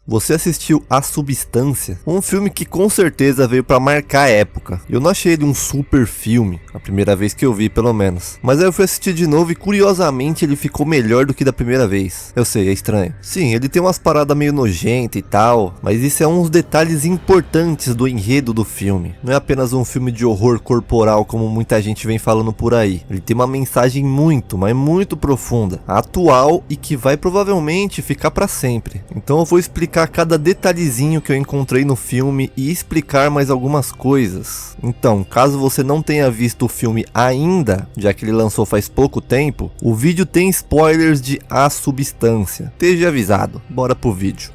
Você assistiu A Substância? Um filme que com certeza veio pra marcar a época. Eu não achei ele um super filme, a primeira vez que eu vi pelo menos. Mas aí eu fui assistir de novo e curiosamente ele ficou melhor do que da primeira vez. Eu sei, é estranho. Sim, ele tem umas paradas meio nojentas e tal, mas isso é uns detalhes importantes do enredo do filme. Não é apenas um filme de horror corporal como muita gente vem falando por aí. Ele tem uma mensagem muito, mas muito profunda, atual e que vai provavelmente ficar pra sempre. Então eu vou explicar cada detalhezinho que eu encontrei no filme e explicar mais algumas coisas. Então, caso você não tenha visto o filme ainda, já que ele lançou faz pouco tempo, o vídeo tem spoilers de A Substância. Esteja avisado, bora pro vídeo.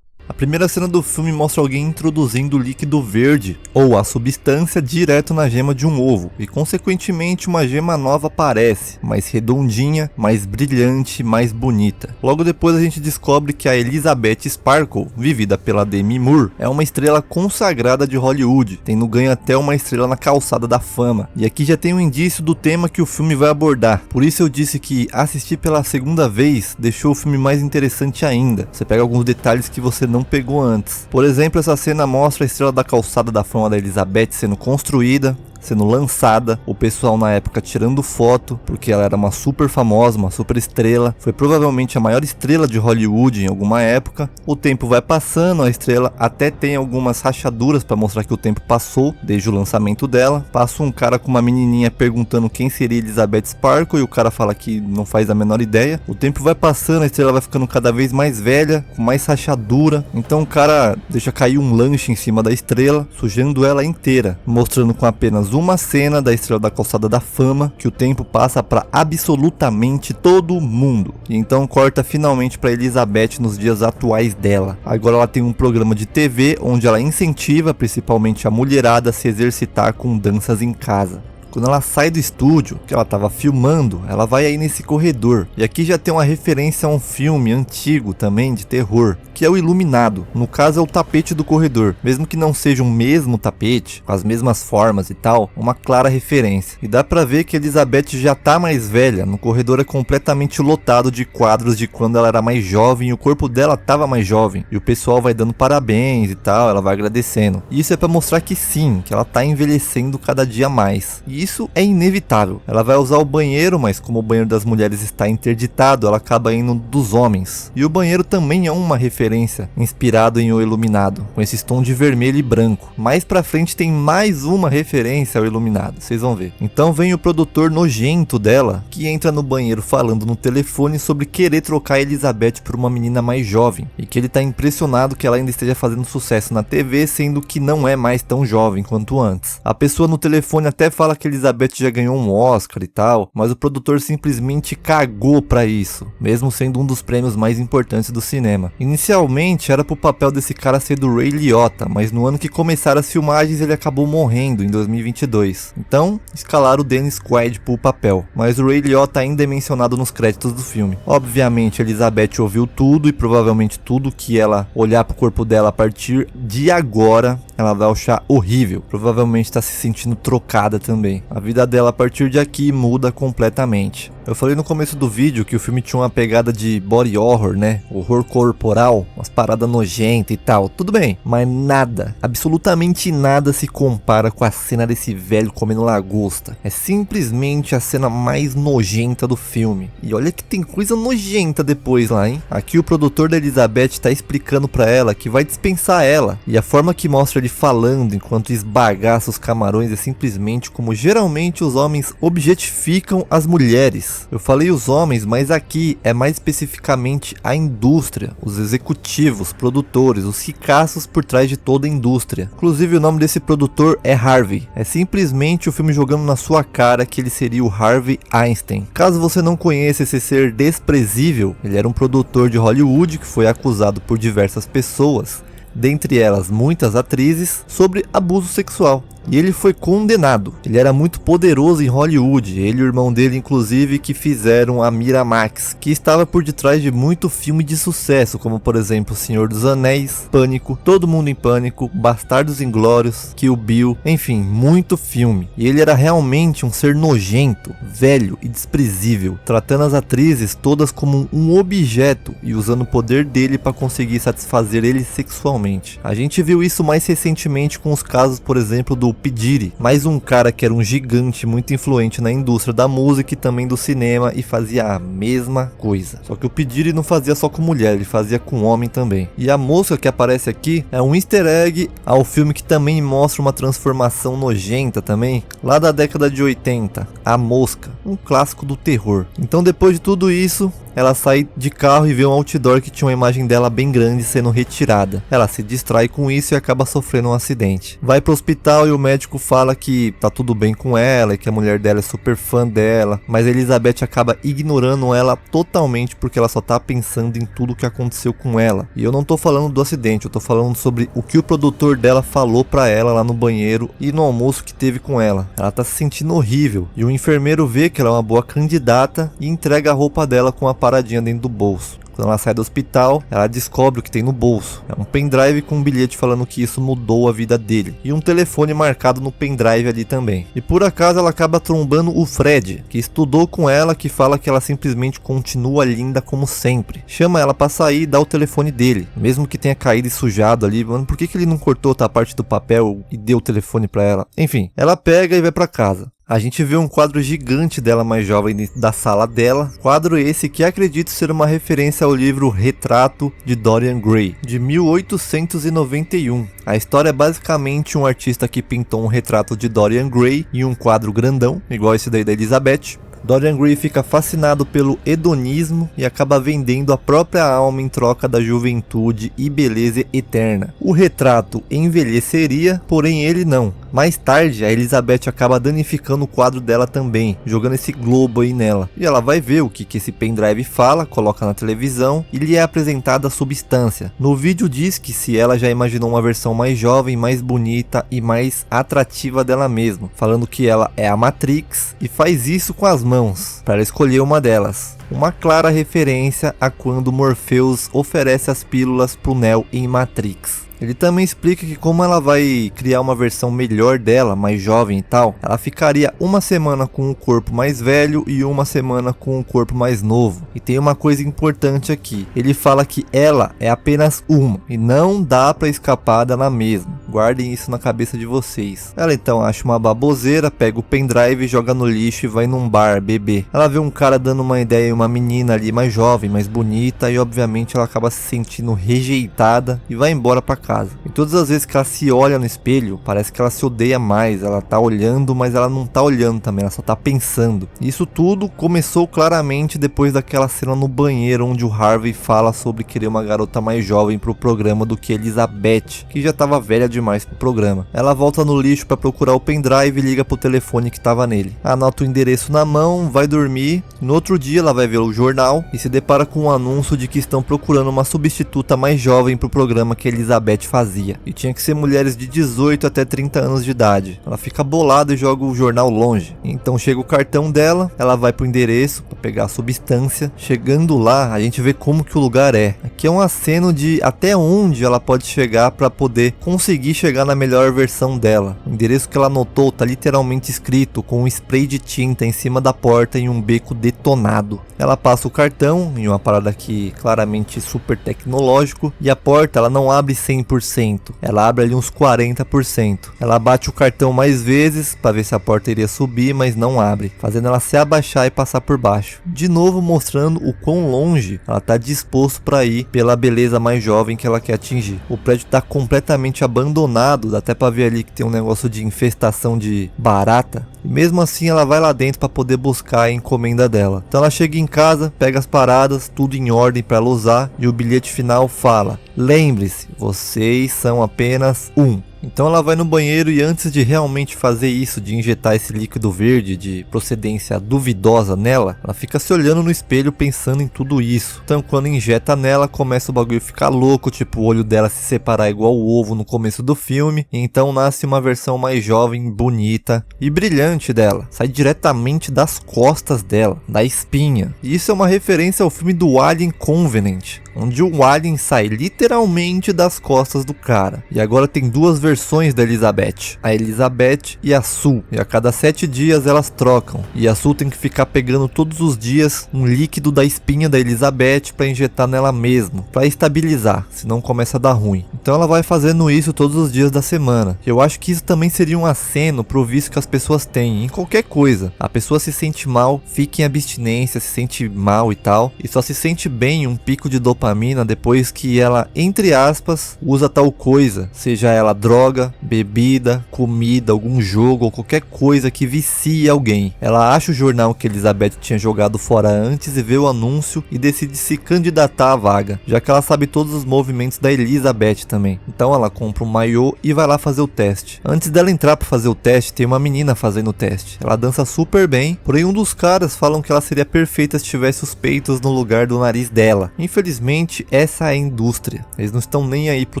A primeira cena do filme mostra alguém introduzindo o líquido verde, ou a substância, direto na gema de um ovo, e consequentemente uma gema nova aparece, mais redondinha, mais brilhante, mais bonita. Logo depois a gente descobre que a Elizabeth Sparkle, vivida pela Demi Moore, é uma estrela consagrada de Hollywood, tendo ganho até uma estrela na calçada da fama. E aqui já tem um indício do tema que o filme vai abordar, por isso eu disse que assistir pela segunda vez deixou o filme mais interessante ainda. Você pega alguns detalhes que você não pegou antes. Por exemplo, essa cena mostra a estrela da calçada da fama da Elizabeth sendo construída, sendo lançada, o pessoal na época tirando foto, porque ela era uma super famosa, uma super estrela, foi provavelmente a maior estrela de Hollywood em alguma época. O tempo vai passando, a estrela até tem algumas rachaduras para mostrar que o tempo passou, desde o lançamento dela. Passa um cara com uma menininha perguntando quem seria Elizabeth Sparkle, e o cara fala que não faz a menor ideia. O tempo vai passando, a estrela vai ficando cada vez mais velha, com mais rachadura, então o cara deixa cair um lanche em cima da estrela, sujando ela inteira, mostrando com apenas uma cena da estrela da calçada da fama que o tempo passa para absolutamente todo mundo. E então corta finalmente para Elizabeth nos dias atuais dela. Agora ela tem um programa de TV onde ela incentiva principalmente a mulherada a se exercitar com danças em casa. Quando ela sai do estúdio, que ela estava filmando, ela vai aí nesse corredor. E aqui já tem uma referência a um filme antigo também de terror, que é o Iluminado. No caso é o tapete do corredor. Mesmo que não seja o mesmo tapete, com as mesmas formas e tal, uma clara referência. E dá pra ver que Elizabeth já tá mais velha. No corredor é completamente lotado de quadros de quando ela era mais jovem e o corpo dela tava mais jovem. E o pessoal vai dando parabéns e tal, ela vai agradecendo. E isso é pra mostrar que sim, que ela tá envelhecendo cada dia mais. E isso é inevitável. Ela vai usar o banheiro, mas como o banheiro das mulheres está interditado, ela acaba indo dos homens. E o banheiro também é uma referência, inspirado em O Iluminado, com esse tom de vermelho e branco. Mais pra frente tem mais uma referência ao Iluminado, vocês vão ver. Então vem o produtor nojento dela, que entra no banheiro falando no telefone sobre querer trocar a Elizabeth por uma menina mais jovem, e que ele tá impressionado que ela ainda esteja fazendo sucesso na TV, sendo que não é mais tão jovem quanto antes. A pessoa no telefone até fala que Elizabeth já ganhou um Oscar e tal, mas o produtor simplesmente cagou pra isso, mesmo sendo um dos prêmios mais importantes do cinema. Inicialmente era pro papel desse cara ser do Ray Liotta, mas no ano que começaram as filmagens ele acabou morrendo em 2022. Então escalaram o Dennis Quaid pro papel, mas o Ray Liotta ainda é mencionado nos créditos do filme. Obviamente Elizabeth ouviu tudo e provavelmente tudo que ela olhar pro corpo dela a partir de agora ela vai achar horrível. Provavelmente tá se sentindo trocada também. A vida dela a partir de aqui muda completamente. Eu falei no começo do vídeo que o filme tinha uma pegada de body horror, né? Horror corporal, umas paradas nojentas e tal. Tudo bem, mas nada, absolutamente nada se compara com a cena desse velho comendo lagosta. É simplesmente a cena mais nojenta do filme. E olha que tem coisa nojenta depois lá, hein? Aqui o produtor da Elizabeth tá explicando pra ela que vai dispensar ela. E a forma que mostra ele falando enquanto esbagaça os camarões é simplesmente como geralmente os homens objetificam as mulheres. Eu falei os homens, mas aqui é mais especificamente a indústria, os executivos, produtores, os ricaços por trás de toda a indústria. Inclusive o nome desse produtor é Harvey. É simplesmente o filme jogando na sua cara que ele seria o Harvey Einstein. Caso você não conheça esse ser desprezível, ele era um produtor de Hollywood que foi acusado por diversas pessoas dentre elas muitas atrizes, sobre abuso sexual. E ele foi condenado. Ele era muito poderoso em Hollywood. Ele e o irmão dele, inclusive, que fizeram a Miramax, que estava por detrás de muito filme de sucesso, como por exemplo Senhor dos Anéis, Pânico, Todo Mundo em Pânico, Bastardos Inglórios, Kill Bill, enfim, muito filme. E ele era realmente um ser nojento, velho e desprezível, tratando as atrizes todas como um objeto e usando o poder dele para conseguir satisfazer eles sexualmente. A gente viu isso mais recentemente com os casos, por exemplo, do P. Diddy, mais um cara que era um gigante muito influente na indústria da música e também do cinema e fazia a mesma coisa. Só que o P. Diddy não fazia só com mulher, ele fazia com homem também. E a mosca que aparece aqui é um easter egg ao filme que também mostra uma transformação nojenta também, lá da década de 80, A Mosca, um clássico do terror. Então depois de tudo isso, ela sai de carro e vê um outdoor que tinha uma imagem dela bem grande sendo retirada. Ela se distrai com isso e acaba sofrendo um acidente. Vai pro hospital e o médico fala que tá tudo bem com ela e que a mulher dela é super fã dela, mas a Elizabeth acaba ignorando ela totalmente porque ela só tá pensando em tudo que aconteceu com ela. E eu não tô falando do acidente, eu tô falando sobre o que o produtor dela falou pra ela lá no banheiro e no almoço que teve com ela. Ela tá se sentindo horrível e o enfermeiro vê que ela é uma boa candidata e entrega a roupa dela com a paradinha dentro do bolso. Quando ela sai do hospital, ela descobre o que tem no bolso. É um pendrive com um bilhete falando que isso mudou a vida dele. E um telefone marcado no pendrive ali também. E por acaso ela acaba trombando o Fred, que estudou com ela, que fala que ela simplesmente continua linda como sempre. Chama ela pra sair e dá o telefone dele. Mesmo que tenha caído e sujado ali, mano, por que ele não cortou outra parte do papel e deu o telefone pra ela? Enfim, ela pega e vai pra casa. A gente vê um quadro gigante dela mais jovem dentro da sala dela. Quadro esse que acredito ser uma referência ao livro Retrato de Dorian Gray, de 1891. A história é basicamente um artista que pintou um retrato de Dorian Gray em um quadro grandão, igual esse daí da Elizabeth. Dorian Gray fica fascinado pelo hedonismo e acaba vendendo a própria alma em troca da juventude e beleza eterna. O retrato envelheceria, porém ele não. Mais tarde, a Elizabeth acaba danificando o quadro dela também, jogando esse globo aí nela. E ela vai ver o que esse pendrive fala, coloca na televisão e lhe é apresentada a substância. No vídeo diz que se ela já imaginou uma versão mais jovem, mais bonita e mais atrativa dela mesma, falando que ela é a Matrix e faz isso com as mãos, para ela escolher uma delas. Uma clara referência a quando Morpheus oferece as pílulas pro Neo em Matrix. Ele também explica que como ela vai criar uma versão melhor dela, mais jovem e tal, ela ficaria uma semana com o corpo mais velho e uma semana com o corpo mais novo. E tem uma coisa importante aqui, ele fala que ela é apenas uma e não dá pra escapar dela mesma. Guardem isso na cabeça de vocês. Ela então acha uma baboseira, pega o pendrive, joga no lixo e vai num bar beber. Ela vê um cara dando uma ideia em uma menina ali mais jovem, mais bonita, e obviamente ela acaba se sentindo rejeitada e vai embora pra casa. E todas as vezes que ela se olha no espelho, parece que ela se odeia mais. Ela tá olhando, mas ela não tá olhando também, ela só tá pensando. Isso tudo começou claramente depois daquela cena no banheiro onde o Harvey fala sobre querer uma garota mais jovem pro programa do que Elizabeth, que já tava velha demais pro programa. Ela volta no lixo pra procurar o pendrive e liga pro telefone que tava nele. Anota o endereço na mão, vai dormir. No outro dia ela vai ver o jornal e se depara com um anúncio de que estão procurando uma substituta mais jovem pro programa que Elizabeth fazia. E tinha que ser mulheres de 18 até 30 anos de idade. Ela fica bolada e joga o jornal longe. Então chega o cartão dela, ela vai pro endereço pra pegar a substância. Chegando lá, a gente vê como que o lugar é. Aqui é um aceno de até onde ela pode chegar pra poder conseguir chegar na melhor versão dela. O endereço que ela anotou tá literalmente escrito com um spray de tinta em cima da porta em um beco detonado. Ela passa o cartão em uma parada aqui claramente super tecnológico e a porta ela não abre 100%, ela abre ali uns 40%. Ela bate o cartão mais vezes para ver se a porta iria subir, mas não abre, fazendo ela se abaixar e passar por baixo. De novo mostrando o quão longe ela tá disposto para ir pela beleza mais jovem que ela quer atingir. O prédio tá completamente abandonado, dá até para ver ali que tem um negócio de infestação de barata. E mesmo assim ela vai lá dentro para poder buscar a encomenda dela. Então ela chega em casa, pega as paradas, tudo em ordem para ela usar, e o bilhete final fala: lembre-se, vocês são apenas um. Então ela vai no banheiro e antes de realmente fazer isso, de injetar esse líquido verde de procedência duvidosa nela, ela fica se olhando no espelho pensando em tudo isso. Então quando injeta nela, começa o bagulho a ficar louco, tipo o olho dela se separar igual o ovo no começo do filme, e então nasce uma versão mais jovem, bonita e brilhante dela. Sai diretamente das costas dela, da espinha. E isso é uma referência ao filme do Alien Covenant, onde o alien sai literalmente das costas do cara. E agora tem duas versões da Elizabeth, a Elizabeth e a Sue, e a cada 7 dias elas trocam, e a Sue tem que ficar pegando todos os dias um líquido da espinha da Elizabeth para injetar nela mesmo, para estabilizar, senão começa a dar ruim. Então ela vai fazendo isso todos os dias da semana. Eu acho que isso também seria um aceno pro vício que as pessoas têm em qualquer coisa. A pessoa se sente mal, fica em abstinência, se sente mal e tal, e só se sente bem um pico de dopamina depois que ela, entre aspas, usa tal coisa, seja ela droga, bebida, comida, algum jogo ou qualquer coisa que vicie alguém. Ela acha o jornal que Elizabeth tinha jogado fora antes e vê o anúncio e decide se candidatar à vaga, já que ela sabe todos os movimentos da Elizabeth também. Então ela compra um maiô e vai lá fazer o teste. Antes dela entrar para fazer o teste, tem uma menina fazendo o teste. Ela dança super bem, porém um dos caras falam que ela seria perfeita se tivesse os peitos no lugar do nariz dela. Infelizmente, essa é a indústria. Eles não estão nem aí pro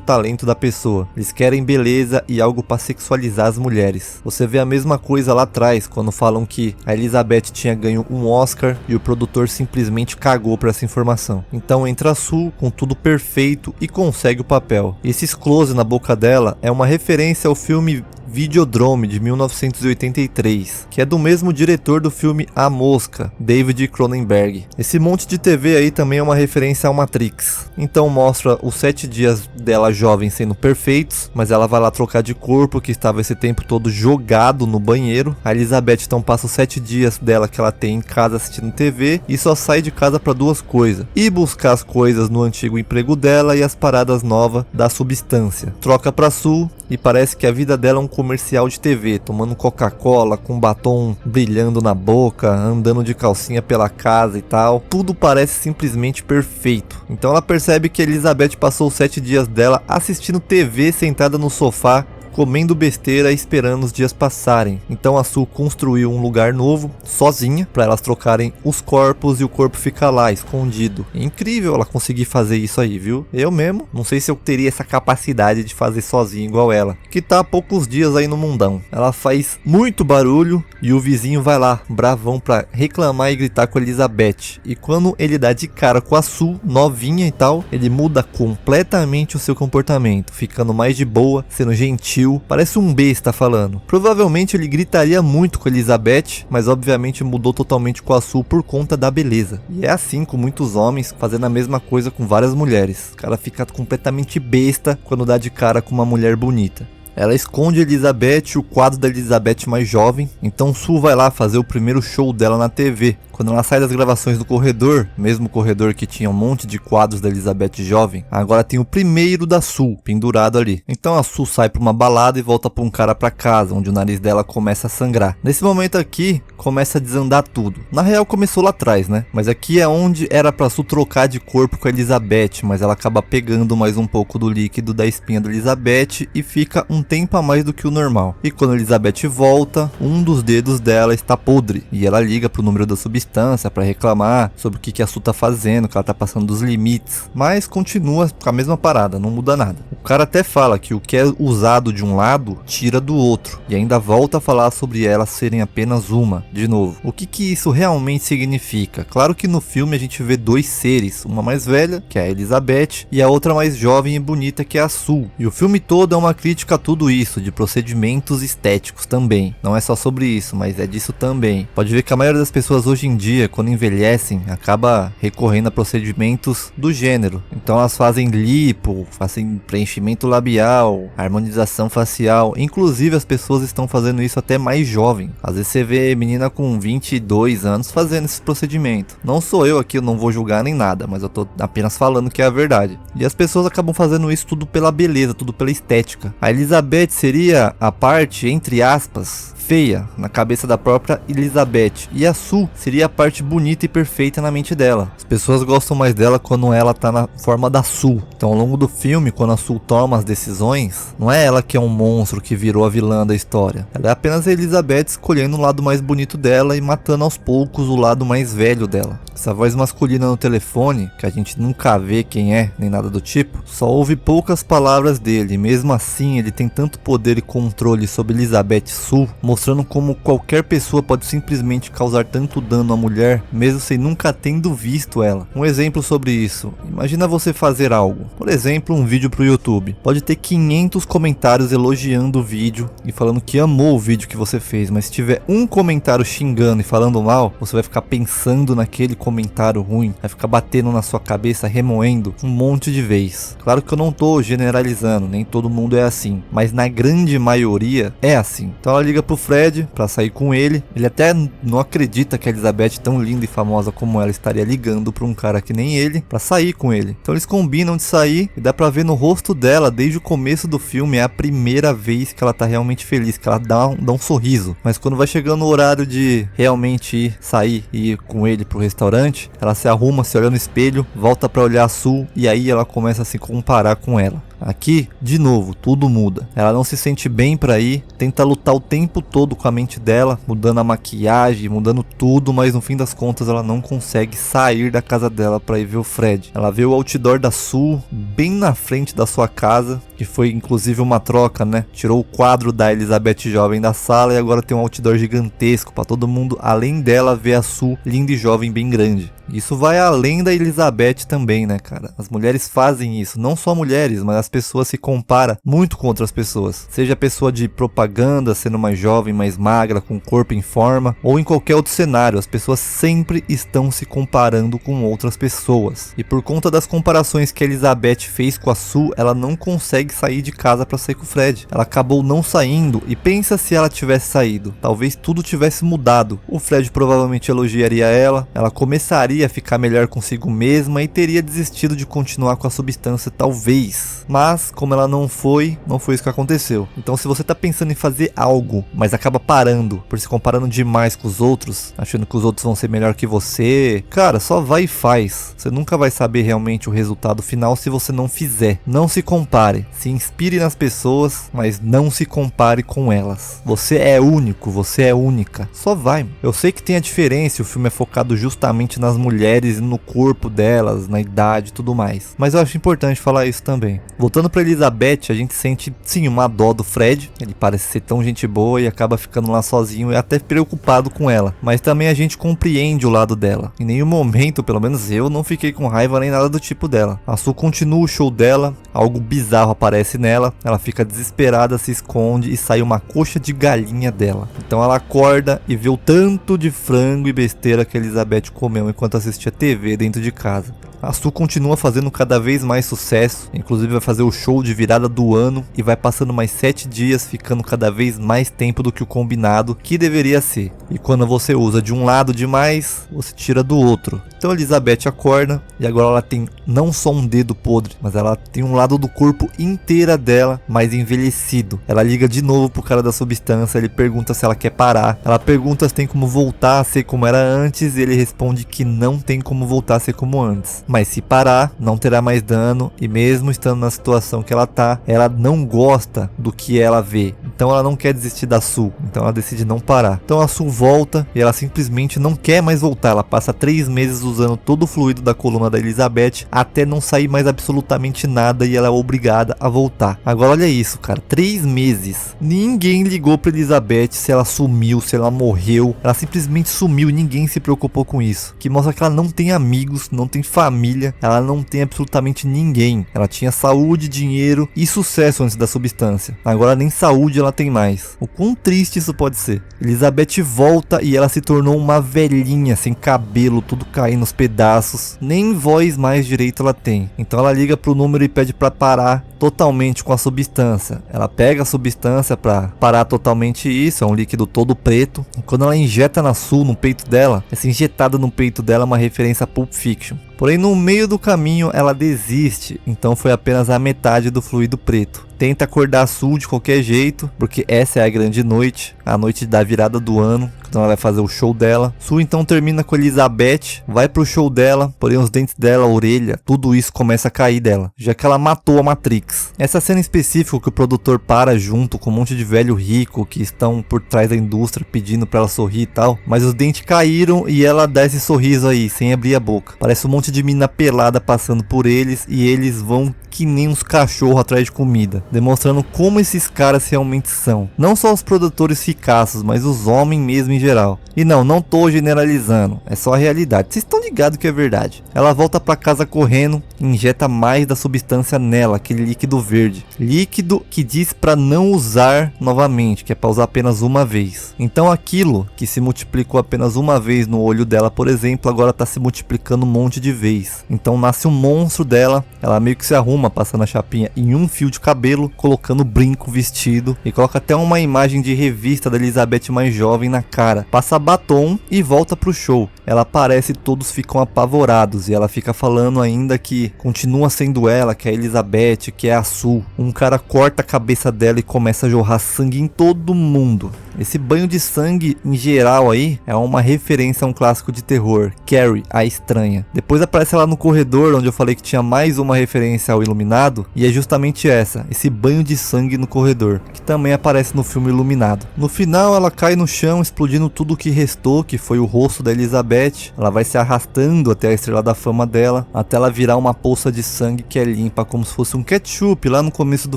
talento da pessoa. Eles querem beleza e algo para sexualizar as mulheres. Você vê a mesma coisa lá atrás, quando falam que a Elizabeth tinha ganho um Oscar e o produtor simplesmente cagou para essa informação. Então entra a Sue com tudo perfeito e consegue o papel. Esse close na boca dela é uma referência ao filme Videodrome de 1983, que é do mesmo diretor do filme A Mosca, David Cronenberg. Esse monte de TV aí também é uma referência ao Matrix. Então mostra os 7 dias dela jovem sendo perfeitos, mas ela vai lá trocar de corpo, que estava esse tempo todo jogado no banheiro. A Elizabeth então passa os 7 dias dela que ela tem em casa assistindo TV e só sai de casa para duas coisas: ir buscar as coisas no antigo emprego dela e as paradas novas da substância. Troca pra Sue e parece que a vida dela é um comercial de TV, tomando Coca-Cola, com batom brilhando na boca, andando de calcinha pela casa e tal. Tudo parece simplesmente perfeito. Então ela percebe que a Elizabeth passou os 7 dias dela assistindo TV sentada no sofá, comendo besteira e esperando os dias passarem. Então a Sue construiu um lugar novo, sozinha, para elas trocarem os corpos e o corpo ficar lá, escondido. É incrível ela conseguir fazer isso aí, viu? Eu mesmo, não sei se eu teria essa capacidade de fazer sozinho igual ela, que tá há poucos dias aí no mundão. Ela faz muito barulho e o vizinho vai lá, bravão, pra reclamar e gritar com a Elizabeth. E quando ele dá de cara com a Sue, novinha e tal, ele muda completamente o seu comportamento, ficando mais de boa, sendo gentil. Parece um besta falando. Provavelmente ele gritaria muito com a Elizabeth, mas obviamente mudou totalmente com a Sue por conta da beleza. E é assim com muitos homens fazendo a mesma coisa com várias mulheres. O cara fica completamente besta quando dá de cara com uma mulher bonita. Ela esconde a Elizabeth, o quadro da Elizabeth mais jovem, então Sue vai lá fazer o primeiro show dela na TV. Quando ela sai das gravações do corredor, mesmo corredor que tinha um monte de quadros da Elizabeth jovem, agora tem o primeiro da Sue pendurado ali. Então a Sue sai pra uma balada e volta pra um cara pra casa, onde o nariz dela começa a sangrar. Nesse momento aqui, começa a desandar tudo. Na real começou lá atrás, né? Mas aqui é onde era pra Sue trocar de corpo com a Elizabeth, mas ela acaba pegando mais um pouco do líquido da espinha da Elizabeth e fica um tempo a mais do que o normal. E quando a Elizabeth volta, um dos dedos dela está podre e ela liga pro número da substância para reclamar sobre o que a Sue tá fazendo, que ela tá passando dos limites, mas continua com a mesma parada, não muda nada. O cara até fala que o que é usado de um lado tira do outro e ainda volta a falar sobre elas serem apenas uma, de novo. O que isso realmente significa? Claro que no filme a gente vê dois seres, uma mais velha, que é a Elizabeth, e a outra mais jovem e bonita, que é a Sue. E o filme todo é uma crítica a tudo isso, de procedimentos estéticos também. Não é só sobre isso, mas é disso também. Pode ver que a maioria das pessoas hoje em dia, quando envelhecem, acaba recorrendo a procedimentos do gênero. Então elas fazem lipo, fazem preenchimento labial, harmonização facial. Inclusive as pessoas estão fazendo isso até mais jovem. Às vezes você vê menina com 22 anos fazendo esse procedimento. Não sou eu aqui, eu não vou julgar nem nada, mas eu tô apenas falando que é a verdade. E as pessoas acabam fazendo isso tudo pela beleza, tudo pela estética. A Elizabeth Elizabeth seria a parte, entre aspas, feia na cabeça da própria Elizabeth, e a Sue seria a parte bonita e perfeita na mente dela. As pessoas gostam mais dela quando ela tá na forma da Sue. Então ao longo do filme, quando a Sue toma as decisões, não é ela que é um monstro que virou a vilã da história. Ela é apenas a Elizabeth escolhendo o lado mais bonito dela e matando aos poucos o lado mais velho dela. Essa voz masculina no telefone, que a gente nunca vê quem é, nem nada do tipo, só ouve poucas palavras dele, e mesmo assim ele tem tanto poder e controle sobre Elizabeth Sue, mostrando como qualquer pessoa pode simplesmente causar tanto dano à mulher, mesmo sem nunca tendo visto ela. Um exemplo sobre isso: imagina você fazer algo, por exemplo um vídeo pro YouTube, pode ter 500 comentários elogiando o vídeo e falando que amou o vídeo que você fez, mas se tiver um comentário xingando e falando mal, você vai ficar pensando naquele comentário ruim, vai ficar batendo na sua cabeça, remoendo um monte de vez. Claro que eu não tô generalizando, nem todo mundo é assim, mas na grande maioria é assim. Então ela liga pro Fred pra sair com ele até não acredita que a Elizabeth, tão linda e famosa como ela, estaria ligando pra um cara que nem ele pra sair com ele. Então eles combinam de sair e dá pra ver no rosto dela, desde o começo do filme, é a primeira vez que ela tá realmente feliz, que ela dá um sorriso. Mas quando vai chegando o horário de realmente sair e ir com ele pro restaurante, ela se arruma, se olha no espelho, volta pra olhar a Sue e aí ela começa a se comparar com ela. Aqui, de novo, tudo muda. Ela não se sente bem pra ir, tenta lutar o tempo todo com a mente dela, mudando a maquiagem, mudando tudo, mas no fim das contas ela não consegue sair da casa dela pra ir ver o Fred. Ela vê o outdoor da Sue bem na frente da sua casa, que foi inclusive uma troca, né? Tirou o quadro da Elizabeth jovem da sala e agora tem um outdoor gigantesco pra todo mundo, além dela, ver a Sue linda e jovem bem grande. Isso vai além da Elizabeth também, né, cara? As mulheres fazem isso, não só mulheres, mas as pessoas se comparam muito com outras pessoas. Seja pessoa de propaganda, sendo mais jovem, mais magra, com o corpo em forma, ou em qualquer outro cenário, as pessoas sempre estão se comparando com outras pessoas. E por conta das comparações que a Elizabeth fez com a Sue, ela não consegue sair de casa pra sair com o Fred. Ela acabou não saindo, e pensa se ela tivesse saído. Talvez tudo tivesse mudado. O Fred provavelmente elogiaria ela começaria a ficar melhor consigo mesma e teria desistido de continuar com a substância, talvez. Mas como ela não foi isso que aconteceu. Então se você tá pensando em fazer algo, mas acaba parando, por se comparando demais com os outros, achando que os outros vão ser melhor que você, cara, só vai e faz. Você nunca vai saber realmente o resultado final se você não fizer. Não se compare, se inspire nas pessoas, mas não se compare com elas. Você é único, você é única, só vai. Eu sei que tem a diferença, o filme é focado justamente nas mulheres, no corpo delas, na idade e tudo mais, mas eu acho importante falar isso também. Voltando pra Elizabeth, a gente sente sim uma dó do Fred, ele parece ser tão gente boa e acaba ficando lá sozinho e até preocupado com ela, mas também a gente compreende o lado dela. Em nenhum momento, pelo menos eu, não fiquei com raiva nem nada do tipo dela. A Sue continua o show dela, algo bizarro aparece nela, ela fica desesperada, se esconde e sai uma coxa de galinha dela. Então ela acorda e vê o tanto de frango e besteira que a Elizabeth comeu enquanto assistia TV dentro de casa. A Sue continua fazendo cada vez mais sucesso, inclusive vai fazer o show de virada do ano e vai passando mais 7 dias, ficando cada vez mais tempo do que o combinado que deveria ser. E quando você usa de um lado demais, você tira do outro. Então a Elizabeth acorda e agora ela tem não só um dedo podre, mas ela tem um lado do corpo inteira dela mais envelhecido. Ela liga de novo pro cara da substância, ele pergunta se ela quer parar. Ela pergunta se tem como voltar a ser como era antes e ele responde que não tem como voltar a ser como antes. Mas se parar, não terá mais dano e mesmo estando na situação que ela tá, ela não gosta do que ela vê. Então ela não quer desistir da Sue, então ela decide não parar. Então a Sue volta e ela simplesmente não quer mais voltar. Ela passa 3 meses usando todo o fluido da coluna da Elizabeth até não sair mais absolutamente nada e ela é obrigada a voltar. Agora olha isso, cara, 3 meses. Ninguém ligou pra Elizabeth se ela sumiu, se ela morreu. Ela simplesmente sumiu e ninguém se preocupou com isso. Que mostra que ela não tem amigos, não tem família, ela não tem absolutamente ninguém. Ela tinha saúde, dinheiro e sucesso antes da substância. Agora nem saúde ela tem mais. O quão triste isso pode ser. Elizabeth volta e ela se tornou uma velhinha, sem cabelo, tudo caindo nos pedaços. Nem voz mais direito ela tem. Então ela liga pro número e pede pra parar totalmente com a substância. Ela pega a substância pra parar totalmente isso, é um líquido todo preto. E quando ela injeta na Sue, no peito dela, essa injetada no peito dela é uma referência a Pulp Fiction. Porém, no meio do caminho ela desiste, então foi apenas a metade do fluido preto. tenta acordar a Su de qualquer jeito, porque essa é a grande noite, a noite da virada do ano, então ela vai fazer o show dela. Su então termina com Elizabeth, vai pro show dela, porém os dentes dela, a orelha, tudo isso começa a cair dela, já que ela matou a Matrix. Essa cena específica que o produtor para junto com um monte de velho rico que estão por trás da indústria pedindo pra ela sorrir e tal, mas os dentes caíram e ela dá esse sorriso aí, sem abrir a boca. Parece um monte de mina pelada passando por eles e eles vão que nem uns cachorros atrás de comida, demonstrando como esses caras realmente são. Não só os produtores ricaços, mas os homens mesmo em geral. E não tô generalizando, é só a realidade. Vocês estão ligados que é verdade. Ela volta pra casa correndo, injeta mais da substância nela, aquele líquido verde. Líquido que diz pra não usar novamente, que é pra usar apenas uma vez. Então aquilo que se multiplicou apenas uma vez no olho dela, por exemplo, agora tá se multiplicando um monte de vez. Então nasce um monstro dela, ela meio que se arruma passando a chapinha em um fio de cabelo, colocando brinco, vestido e coloca até uma imagem de revista da Elizabeth mais jovem na cara. Passa batom e volta pro show. Ela aparece e todos ficam apavorados e ela fica falando ainda que continua sendo ela, que é a Elizabeth, que é a Su. Um cara corta a cabeça dela e começa a jorrar sangue em todo mundo. Esse banho de sangue em geral aí é uma referência a um clássico de terror, Carrie, a Estranha. Depois aparece lá no corredor onde eu falei que tinha mais uma referência ao Iluminado, e é justamente essa, esse banho de sangue no corredor, que também aparece no filme Iluminado. No final ela cai no chão explodindo tudo o que restou, que foi o rosto da Elizabeth. Ela vai se arrastando até a estrela da fama dela, até ela virar uma poça de sangue que é limpa como se fosse um ketchup lá no começo do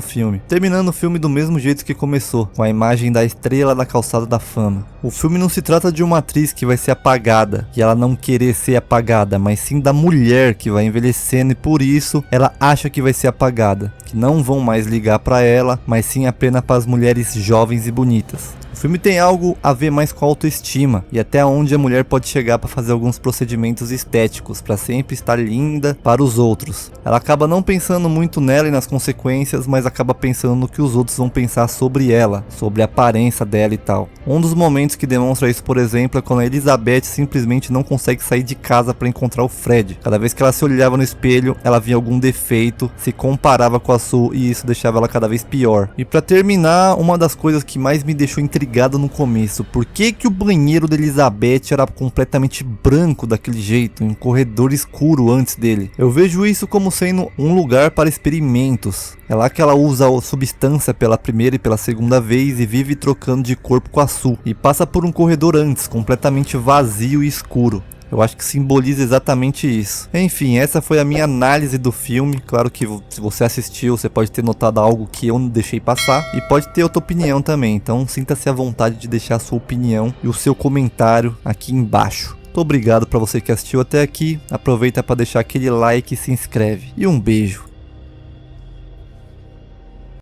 filme, terminando o filme do mesmo jeito que começou, com a imagem da estrela da calçada da fama. O filme não se trata de uma atriz que vai ser apagada, e ela não querer ser apagada, mas sim da mulher que vai envelhecendo e por isso ela acha que vai ser apagada, que não vão mais ligar pra ela, mas sim apenas para as mulheres jovens e bonitas. O filme tem algo a ver mais com a autoestima e até onde a mulher pode chegar para fazer alguns procedimentos estéticos para sempre estar linda para os outros. Ela acaba não pensando muito nela e nas consequências, mas acaba pensando no que os outros vão pensar sobre ela, sobre a aparência dela e tal. Um dos momentos que demonstra isso, por exemplo, é quando a Elizabeth simplesmente não consegue sair de casa para encontrar o Fred. Cada vez que ela se olhava no espelho, ela via algum defeito, se comparava com a Su e isso deixava ela cada vez pior. E para terminar, uma das coisas que mais me deixou intrigado no começo, por que o banheiro da Elizabeth era completamente branco daquele jeito, em um corredor escuro antes dele? Eu vejo isso como sendo um lugar para experimentos. É lá que ela usa a substância pela primeira e pela segunda vez e vive trocando de corpo com a Su, e passa por um corredor antes, completamente vazio e escuro. Eu acho que simboliza exatamente isso. Enfim, essa foi a minha análise do filme. Claro que se você assistiu, você pode ter notado algo que eu não deixei passar e pode ter outra opinião também. Então sinta-se à vontade de deixar a sua opinião e o seu comentário aqui embaixo. Muito obrigado para você que assistiu até aqui. Aproveita para deixar aquele like e se inscreve. E um beijo.